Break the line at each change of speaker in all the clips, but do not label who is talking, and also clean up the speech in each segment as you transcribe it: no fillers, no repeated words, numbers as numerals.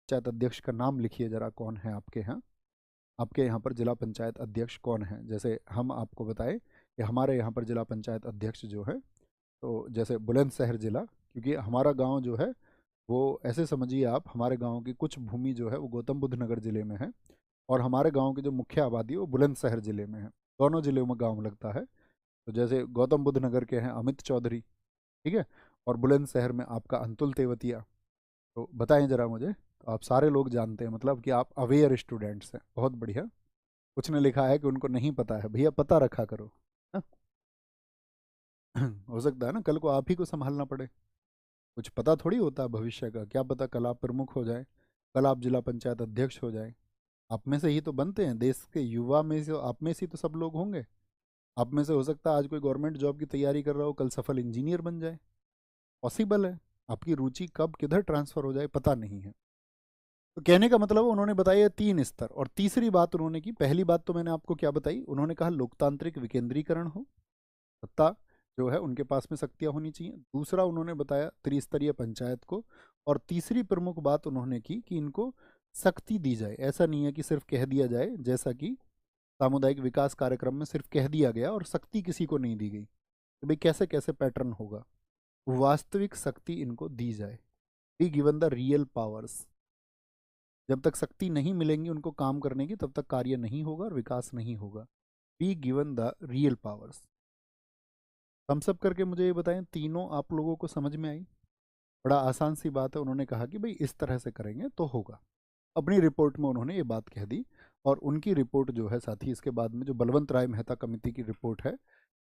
पंचायत अध्यक्ष का नाम लिखिए जरा, कौन है आपके यहाँ पर जिला पंचायत अध्यक्ष कौन है। जैसे हम आपको बताएं कि हमारे यहाँ पर जिला पंचायत अध्यक्ष जो है, तो जैसे बुलंदशहर जिला, क्योंकि हमारा गांव जो है वो ऐसे समझिए आप, हमारे गांव की कुछ भूमि जो है वो गौतम बुद्ध नगर जिले में है, और हमारे गांव की जो मुख्य आबादी है वो बुलंदशहर जिले में है। दोनों जिलों में गांव लगता है। तो जैसे गौतम बुद्ध नगर के हैं अमित चौधरी, ठीक है, और बुलंदशहर में आपका अंतुल तेवतिया। तो बताएं जरा मुझे, तो आप सारे लोग जानते हैं, मतलब कि आप अवेयर स्टूडेंट्स हैं, बहुत बढ़िया। कुछ ने लिखा है कि उनको नहीं पता है, भैया पता रखा करो। हाँ? हो सकता है ना कल को आप ही को संभालना पड़े, कुछ पता थोड़ी होता है भविष्य का, क्या पता कल आप प्रमुख हो जाए, कल आप जिला पंचायत अध्यक्ष हो जाए। आप में से ही तो बनते हैं, देश के युवा में से आप में से ही तो सब लोग होंगे। आप में से हो सकता है आज कोई गवर्नमेंट जॉब की तैयारी कर रहा हो, कल सफल इंजीनियर बन जाए, पॉसिबल है। आपकी रुचि कब किधर ट्रांसफर हो जाए पता नहीं है। तो कहने का मतलब उन्होंने बताया 3 स्तर, और तीसरी बात उन्होंने की, पहली बात तो मैंने आपको क्या बताई, उन्होंने कहा लोकतांत्रिक विकेंद्रीकरण हो, सत्ता जो है उनके पास में शक्तियां होनी चाहिए। दूसरा उन्होंने बताया त्रिस्तरीय पंचायत को, और तीसरी प्रमुख बात उन्होंने की कि इनको शक्ति दी जाए। ऐसा नहीं है कि सिर्फ कह दिया जाए, जैसा कि सामुदायिक विकास कार्यक्रम में सिर्फ कह दिया गया और शक्ति किसी को नहीं दी गई कि भाई कैसे कैसे पैटर्न होगा। वास्तविक शक्ति इनको दी जाए, be given the real powers. जब तक शक्ति नहीं मिलेंगी उनको काम करने की, तब तक कार्य नहीं होगा और विकास नहीं होगा। Be given the real powers. हम सब करके मुझे ये बताएं, तीनों आप लोगों को समझ में आई? बड़ा आसान सी बात है। उन्होंने कहा कि भाई इस तरह से करेंगे तो होगा। अपनी रिपोर्ट में उन्होंने ये बात कह दी। और उनकी रिपोर्ट जो है साथी, इसके बाद में जो बलवंत राय मेहता कमेटी की रिपोर्ट है,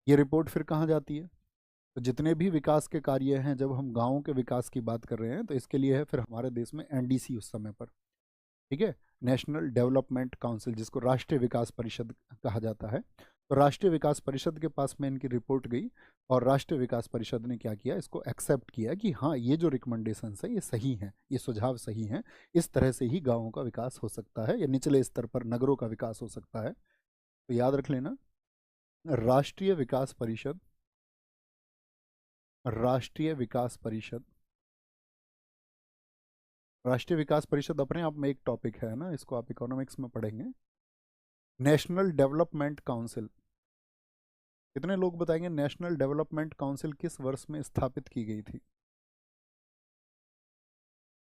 ये रिपोर्ट फिर कहाँ जाती है? तो जितने भी विकास के कार्य हैं, जब हम गाँवों के विकास की बात कर रहे हैं, तो इसके लिए है फिर हमारे देश में एनडीसी उस समय पर, ठीक है, नेशनल डेवलपमेंट काउंसिल, जिसको राष्ट्रीय विकास परिषद कहा जाता है। तो राष्ट्रीय विकास परिषद के पास में इनकी रिपोर्ट गई, और राष्ट्रीय विकास परिषद ने क्या किया, इसको एक्सेप्ट किया कि हाँ ये जो रिकमेंडेशंस है ये सही हैं, ये सुझाव सही हैं, इस तरह से ही गाँवों का विकास हो सकता है, या निचले स्तर पर नगरों का विकास हो सकता है। तो याद रख लेना, राष्ट्रीय विकास परिषद, राष्ट्रीय विकास परिषद, राष्ट्रीय विकास परिषद अपने आप में एक टॉपिक है ना, इसको आप इकोनॉमिक्स में पढ़ेंगे। नेशनल डेवलपमेंट काउंसिल, कितने लोग बताएंगे नेशनल डेवलपमेंट काउंसिल किस वर्ष में स्थापित की गई थी?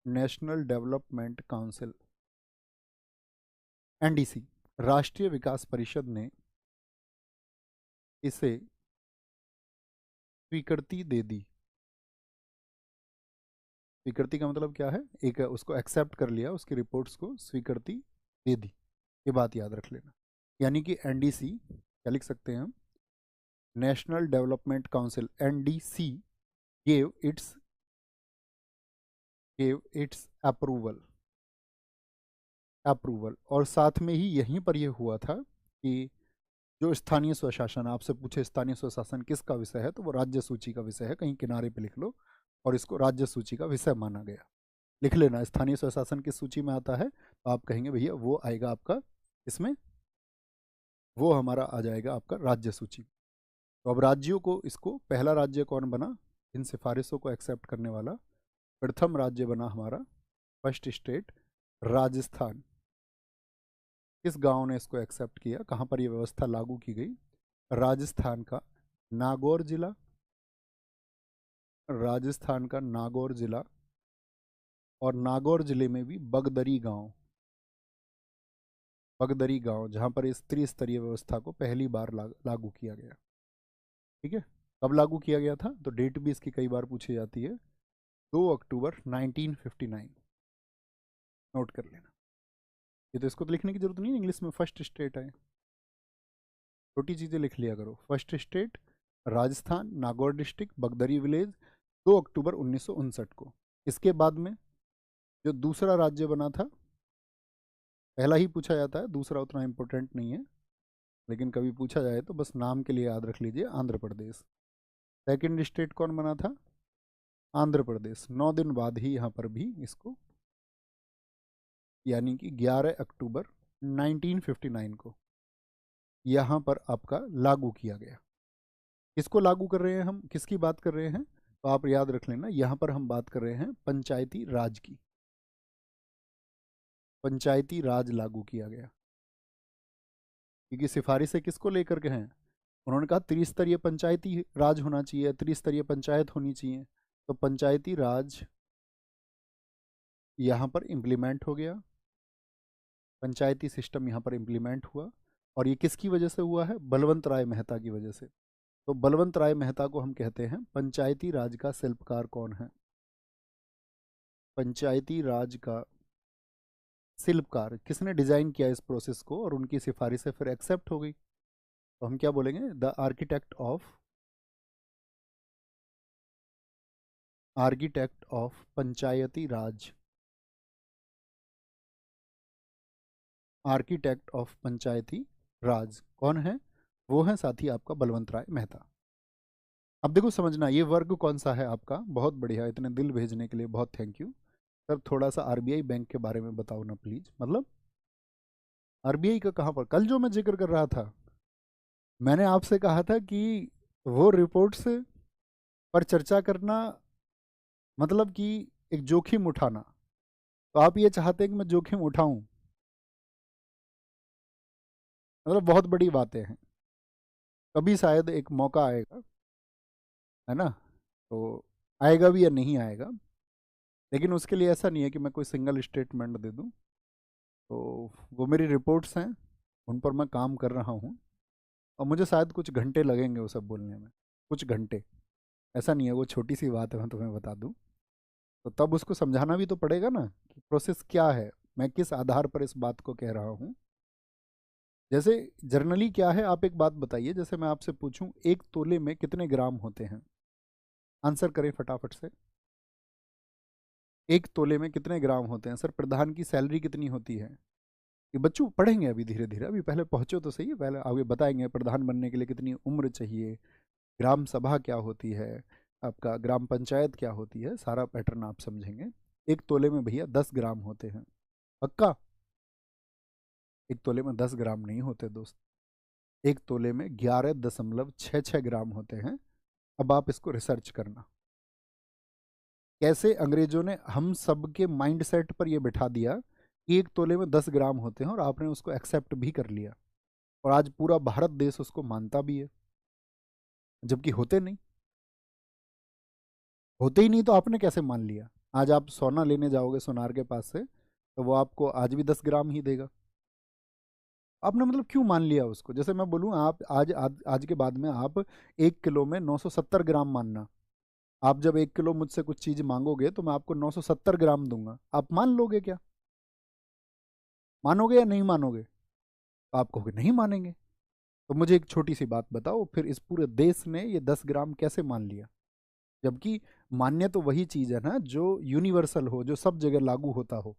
नेशनल डेवलपमेंट काउंसिल, एनडीसी, राष्ट्रीय विकास परिषद ने इसे स्वीकृति दे दी। स्वीकृति का मतलब क्या है? एक उसको एक्सेप्ट कर लिया, उसकी रिपोर्ट्स को स्वीकृति दे दी, ये बात याद रख लेना। यानी कि एनडीसी क्या लिख सकते हैं हम, national development council, NDC gave its approval. और साथ में ही यहीं पर यह हुआ था कि जो स्थानीय स्वशासन, आपसे पूछे स्थानीय स्वशासन किसका विषय है, तो वो राज्य सूची का विषय है, कहीं किनारे पे लिख लो, और इसको राज्य सूची का विषय माना गया। लिख लेना, स्थानीय स्वशासन किस सूची में आता है, तो आप कहेंगे भैया वो आएगा आपका इसमें, वो हमारा आ जाएगा आपका राज्य सूची। तो अब राज्यों को, इसको पहला राज्य कौन बना इन सिफारिशों को एक्सेप्ट करने वाला? प्रथम राज्य बना हमारा, फर्स्ट स्टेट, राजस्थान। किस गांव ने इसको एक्सेप्ट किया, कहाँ पर यह व्यवस्था लागू की गई? राजस्थान का नागौर जिला, राजस्थान का नागौर जिला, और नागौर जिले में भी बगदरी गांव, बगदरी गांव, जहां पर इस त्रिस्तरीय व्यवस्था को पहली बार लागू किया गया। ठीक है, कब लागू किया गया था, तो डेट भी इसकी कई बार पूछी जाती है, 2 अक्टूबर 1959। नोट कर लेना, ये तो इसको तो लिखने की जरूरत नहीं है, इंग्लिश में फर्स्ट स्टेट है, छोटी चीज़ें लिख लिया करो। First state Rajasthan, Nagaur district, Bagdari village, 2 अक्टूबर 1959 को। इसके बाद में जो दूसरा राज्य बना था, पहला ही पूछा जाता है, दूसरा उतना इम्पोर्टेंट नहीं है, लेकिन कभी पूछा जाए तो बस नाम के लिए याद रख लीजिए, आंध्र प्रदेश। सेकंड स्टेट कौन बना था? आंध्र प्रदेश। 9 दिन बाद ही यहाँ पर भी इसको, यानी कि 11 अक्टूबर 1959 को यहाँ पर आपका लागू किया गया। किसको लागू कर रहे हैं हम, किसकी बात कर रहे हैं, तो आप याद रख लेना, यहाँ पर हम बात कर रहे हैं पंचायती राज की। पंचायती राज लागू किया गया, क्योंकि सिफारिशें किसको लेकर के हैं? उन्होंने कहा त्रिस्तरीय पंचायती राज होना चाहिए, त्रिस्तरीय पंचायत होनी चाहिए। तो पंचायती राज यहाँ पर इम्प्लीमेंट हो गया, पंचायती सिस्टम यहाँ पर इम्प्लीमेंट हुआ। और ये किसकी वजह से हुआ है? बलवंत राय मेहता की वजह से। तो बलवंत राय मेहता को हम कहते हैं पंचायती राज का शिल्पकार। कौन है पंचायती राज का शिल्पकार? किसने डिजाइन किया इस प्रोसेस को और उनकी सिफारिशें फिर एक्सेप्ट हो गई? तो हम क्या बोलेंगे? The architect of panchayati raj, architect of panchayati raj कौन है? वो है साथी आपका बलवंत राय मेहता। अब देखो समझना, ये वर्ग कौन सा है आपका? बहुत बढ़िया, इतने दिल भेजने के लिए बहुत थैंक यू सर। थोड़ा सा आरबीआई बैंक के बारे में बताओ ना प्लीज। मतलब आरबीआई का कहाँ पर? कल जो मैं जिक्र कर रहा था, मैंने आपसे कहा था कि वो रिपोर्ट्स पर चर्चा करना मतलब कि एक जोखिम उठाना। तो आप ये चाहते हैं कि मैं जोखिम उठाऊं? मतलब बहुत बड़ी बातें हैं। कभी शायद एक मौका आएगा, है ना? तो आएगा भी या नहीं आएगा, लेकिन उसके लिए ऐसा नहीं है कि मैं कोई सिंगल स्टेटमेंट दे दूं। तो वो मेरी रिपोर्ट्स हैं, उन पर मैं काम कर रहा हूँ, और मुझे शायद कुछ घंटे लगेंगे वो सब बोलने में, कुछ घंटे। ऐसा नहीं है वो छोटी सी बात है, मैं तुम्हें बता दूं। तो तब उसको समझाना भी तो पड़ेगा ना कि प्रोसेस क्या है, मैं किस आधार पर इस बात को कह रहा हूँ। जैसे जर्नली क्या है, आप एक बात बताइए। जैसे मैं आपसे पूछूं 1 तोले में कितने ग्राम होते हैं? आंसर करें फटाफट से। 1 तोले में कितने ग्राम होते हैं? सर प्रधान की सैलरी कितनी होती है? ये बच्चों पढ़ेंगे अभी धीरे धीरे, अभी पहले पहुंचो तो सही है, पहले आगे बताएंगे प्रधान बनने के लिए कितनी उम्र चाहिए, ग्राम सभा क्या होती है, आपका ग्राम पंचायत क्या होती है, सारा पैटर्न आप समझेंगे। 1 तोले में भैया 10 ग्राम होते हैं। पक्का? 1 तोले में 10 ग्राम नहीं होते दोस्त, 1 तोले में 11.66 ग्राम होते हैं। अब आप इसको रिसर्च करना, कैसे अंग्रेजों ने हम सब के माइंडसेट पर यह बिठा दिया कि 1 तोले में 10 ग्राम होते हैं, और आपने उसको एक्सेप्ट भी कर लिया, और आज पूरा भारत देश उसको मानता भी है, जबकि होते नहीं। होते ही नहीं तो आपने कैसे मान लिया? आज आप सोना लेने जाओगे सोनार के पास से, तो वो आपको आज भी 10 ग्राम ही देगा। आपने मतलब क्यों मान लिया उसको? जैसे मैं बोलूँ आप आज के बाद में आप 1 किलो में 970 ग्राम मानना। आप जब 1 किलो मुझसे कुछ चीज़ मांगोगे तो मैं आपको 970 ग्राम दूंगा, आप मान लोगे क्या? मानोगे या नहीं मानोगे? आप कहोगे नहीं मानेंगे। तो मुझे एक छोटी सी बात बताओ, फिर इस पूरे देश ने ये 10 ग्राम कैसे मान लिया? जबकि मान्य तो वही चीज़ है ना जो यूनिवर्सल हो, जो सब जगह लागू होता हो।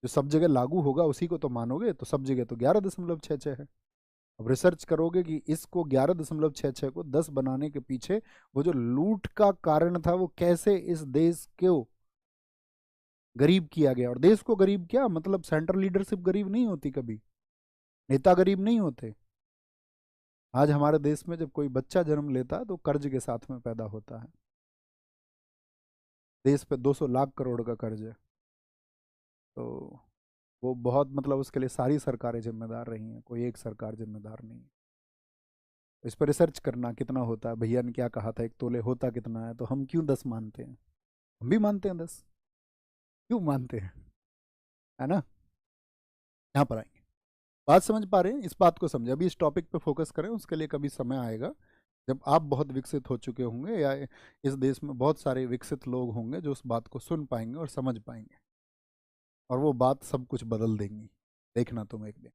जो सब जगह लागू होगा उसी को तो मानोगे, तो सब जगह तो 11.66 है। अब रिसर्च करोगे कि इसको 11.66 को 10 बनाने के पीछे वो जो लूट का कारण था, वो कैसे इस देश को गरीब किया गया। और देश को गरीब क्या मतलब, सेंट्रल लीडरशिप गरीब नहीं होती कभी, नेता गरीब नहीं होते। आज हमारे देश में जब कोई बच्चा जन्म लेता है तो कर्ज के साथ में पैदा होता है। देश पे 200 लाख करोड़ का कर्ज है। तो वो बहुत मतलब उसके लिए सारी सरकारें जिम्मेदार रही हैं, कोई एक सरकार जिम्मेदार नहीं है। इस पर रिसर्च करना कितना होता है, भैया ने क्या कहा था 1 तोले होता कितना है। तो हम क्यों 10 मानते हैं? हम भी मानते हैं 10, क्यों मानते हैं, है ना? यहाँ पर आएंगे, बात समझ पा रहे हैं? इस बात को समझे, अभी इस टॉपिक पे फोकस करें, उसके लिए कभी समय आएगा जब आप बहुत विकसित हो चुके होंगे, या इस देश में बहुत सारे विकसित लोग होंगे जो उस बात को सुन पाएंगे और समझ पाएंगे, और वो बात सब कुछ बदल देंगी। देखना तुम एक दिन।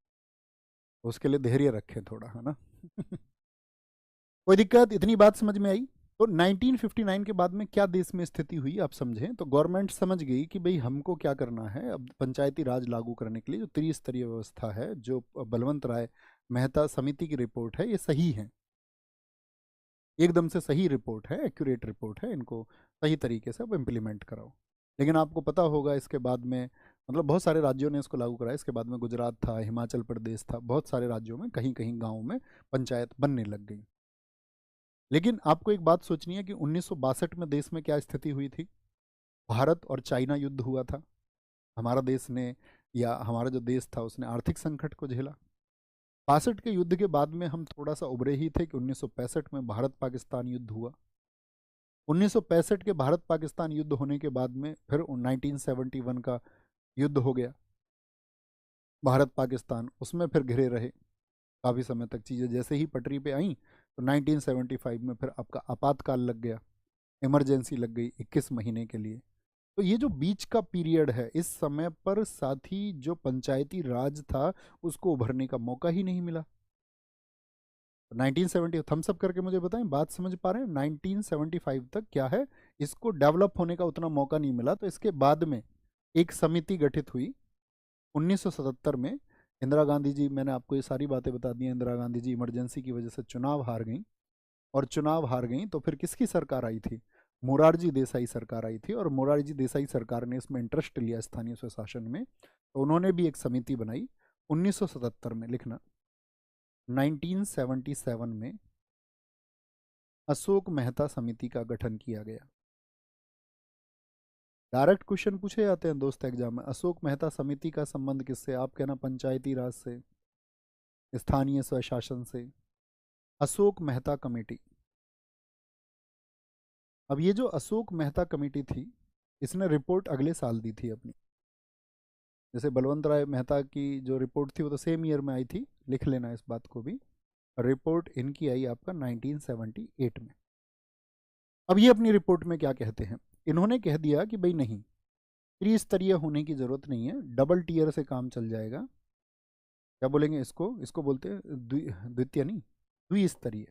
उसके लिए धैर्य रखें थोड़ा, है ना? कोई दिक्कत? इतनी बात समझ में आई? तो 1959 के बाद में क्या देश में स्थिति हुई आप समझें। तो गवर्नमेंट समझ गई कि भाई हमको क्या करना है, अब पंचायती राज लागू करने के लिए जो त्रिस्तरीय व्यवस्था है, जो बलवंत राय मेहता समिति की रिपोर्ट है, ये सही है, एकदम से सही रिपोर्ट है, एक्यूरेट रिपोर्ट है, इनको सही तरीके से अब इम्प्लीमेंट कराओ। लेकिन आपको पता होगा इसके बाद में मतलब बहुत सारे राज्यों ने इसको लागू कराया। इसके बाद में गुजरात था, हिमाचल प्रदेश था, बहुत सारे राज्यों में कहीं कहीं गाँव में पंचायत बनने लग गई। लेकिन आपको एक बात सोचनी है कि 1962 में देश में क्या स्थिति हुई थी? भारत और चाइना युद्ध हुआ था, हमारा देश ने या हमारा जो देश था उसने आर्थिक संकट को झेला। 65 के युद्ध के बाद में हम थोड़ा सा उभरे ही थे कि 1965 में भारत पाकिस्तान युद्ध हुआ। 1965 के भारत पाकिस्तान युद्ध होने के बाद में फिर 1971 का युद्ध हो गया भारत पाकिस्तान, उसमें फिर घिरे रहे काफ़ी समय तक। चीज़ें जैसे ही पटरी पे आई तो 1975 में फिर आपका आपातकाल लग गया, इमरजेंसी लग गई 21 महीने के लिए। तो ये जो बीच का पीरियड है, इस समय पर साथ ही जो पंचायती राज था उसको उभरने का मौका ही नहीं मिला। 1970 थम्स अप करके मुझे बताएं, बात समझ पा रहे हैं? 1975 तक क्या है, इसको डेवलप होने का उतना मौका नहीं मिला। तो इसके बाद में एक समिति गठित हुई 1977 में। इंदिरा गांधी जी, मैंने आपको ये सारी बातें बता दी हैं, इंदिरा गांधी जी इमरजेंसी की वजह से चुनाव हार गई, और चुनाव हार गई तो फिर किसकी सरकार आई थी? मोरारजी देसाई सरकार आई थी, और मोरारजी देसाई सरकार ने इसमें इंटरेस्ट लिया स्थानीय स्वशासन में, तो उन्होंने भी एक समिति बनाई 1977 में। लिखना 1977 में अशोक मेहता समिति का गठन किया गया। डायरेक्ट क्वेश्चन पूछे जाते हैं दोस्त एग्जाम में, अशोक मेहता समिति का संबंध किससे? आप कहना पंचायती राज से, स्थानीय स्वशासन से। अशोक मेहता कमेटी। अब ये जो अशोक मेहता कमेटी थी, इसने रिपोर्ट अगले साल दी थी अपनी। जैसे बलवंत राय मेहता की जो रिपोर्ट थी वो तो सेम ईयर में आई थी, लिख लेना इस बात को भी। रिपोर्ट इनकी आई आपका 1978 में। अब ये अपनी रिपोर्ट में क्या कहते हैं? इन्होंने कह दिया कि भाई नहीं, त्रिस्तरीय होने की जरूरत नहीं है, डबल टीयर से काम चल जाएगा। क्या बोलेंगे इसको? इसको बोलते हैं द्वितीय नहीं, द्विस्तरीय।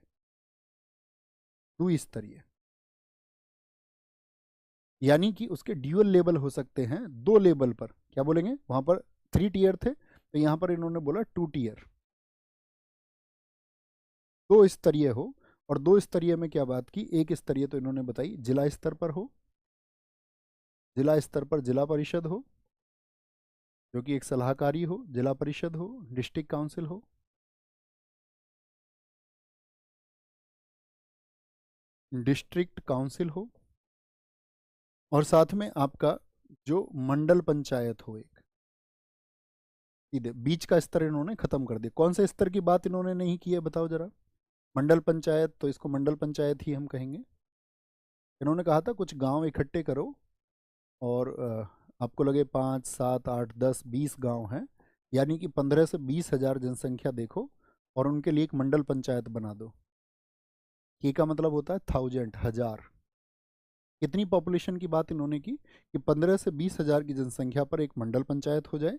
द्विस्तरीय यानी कि उसके ड्यूअल लेवल हो सकते हैं, दो लेवल पर। क्या बोलेंगे? वहां पर 3 टीयर थे, तो यहां पर इन्होंने बोला 2 टीयर, दो स्तरीय हो। और दो स्तरीय में क्या बात की? एक स्तरीय तो इन्होंने बताई जिला स्तर पर हो, जिला स्तर पर जिला परिषद हो, जो कि एक सलाहकारी हो, जिला परिषद हो, डिस्ट्रिक्ट काउंसिल हो, डिस्ट्रिक्ट काउंसिल हो, और साथ में आपका जो मंडल पंचायत हो एक। सीधे बीच का स्तर इन्होंने खत्म कर दिया। कौन से स्तर की बात इन्होंने नहीं की है बताओ जरा? मंडल पंचायत, तो इसको मंडल पंचायत ही हम कहेंगे। इन्होंने कहा था कुछ गांव इकट्ठे करो, और आपको लगे 5, 7, 8, 10, 20 गांव हैं, यानी कि 15 से 20 हज़ार जनसंख्या देखो, और उनके लिए एक मंडल पंचायत बना दो। के का मतलब होता है 1000, हजार। कितनी पॉपुलेशन की बात इन्होंने की? कि 15 से 20 हज़ार की जनसंख्या पर एक मंडल पंचायत हो जाए,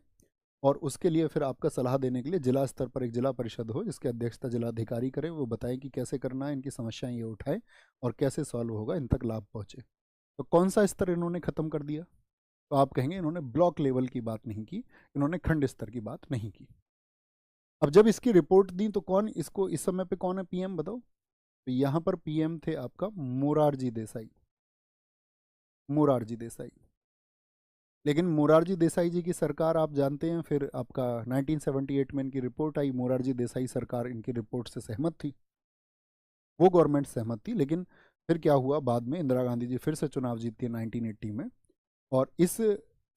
और उसके लिए फिर आपका सलाह देने के लिए जिला स्तर पर एक जिला परिषद हो, जिसकी अध्यक्षता जिलाधिकारी करे, वो बताए कि कैसे करना है, इनकी समस्याएं ये उठाए और कैसे सॉल्व होगा, इन तक लाभ पहुंचे। तो कौन सा स्तर इन्होंने खत्म कर दिया? तो आप कहेंगे इन्होंने ब्लॉक लेवल की बात नहीं की, इन्होंने खंड स्तर की बात नहीं की। अब जब इसकी रिपोर्ट दी तो कौन इसको, इस समय पे कौन है पीएम बताओ? तो यहाँ पर पीएम थे आपका मोरारजी देसाई। मोरारजी देसाई। लेकिन मोरारजी देसाई जी की सरकार आप जानते हैं, फिर आपका 1978 में इनकी रिपोर्ट आई, मोरारजी देसाई सरकार इनकी रिपोर्ट से सहमत थी, वो गवर्नमेंट सहमत थी। लेकिन फिर क्या हुआ, बाद में इंदिरा गांधी जी फिर से चुनाव जीतती है 1980 में, और इस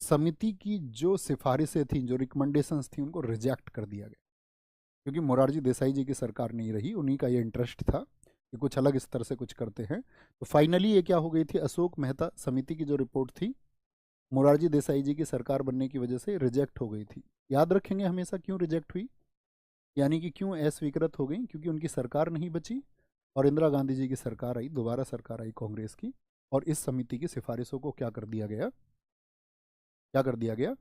समिति की जो सिफारिशें थी, जो रिकमेंडेशंस थी, उनको रिजेक्ट कर दिया गया, क्योंकि मोरारजी देसाई जी की सरकार नहीं रही, उन्हीं का ये इंटरेस्ट था कि कुछ अलग स्तर से कुछ करते हैं। तो फाइनली ये क्या हो गई थी, अशोक मेहता समिति की जो रिपोर्ट थी, मोरारजी देसाई जी की सरकार बनने की वजह से रिजेक्ट हो गई थी। याद रखेंगे हमेशा क्यों रिजेक्ट हुई, यानी कि क्यों अस्वीकृत हो गई? क्योंकि उनकी सरकार नहीं बची, और इंदिरा गांधी जी की सरकार आई, दोबारा सरकार आई कांग्रेस की, और इस समिति की सिफारिशों को क्या कर दिया गया? क्या कर दिया गया?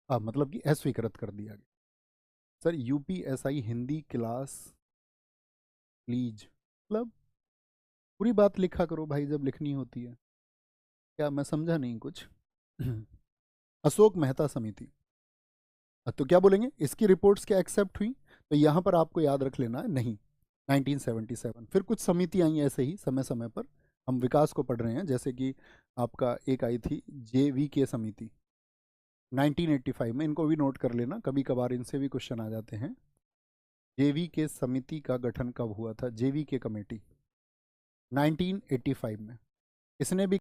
मतलब कि अस्वीकृत कर दिया गया। Sir UPSI Hindi class please, मतलब पूरी बात लिखा करो भाई जब लिखनी होती है। क्या मैं समझा नहीं कुछ? अशोक मेहता समिति, तो क्या बोलेंगे, इसकी रिपोर्ट्स क्या एक्सेप्ट हुई? तो यहाँ पर आपको याद रख लेना है नहीं, 1977 फिर कुछ समिति आई ऐसे ही समय समय पर, हम विकास को पढ़ रहे हैं। जैसे कि आपका एक आई थी JVK समिति 1985 में, इनको भी नोट कर लेना, कभी कभार इनसे भी क्वेश्चन आ जाते हैं। JVK समिति का गठन कब हुआ था? JVK कमेटी 1985 में। इसने भी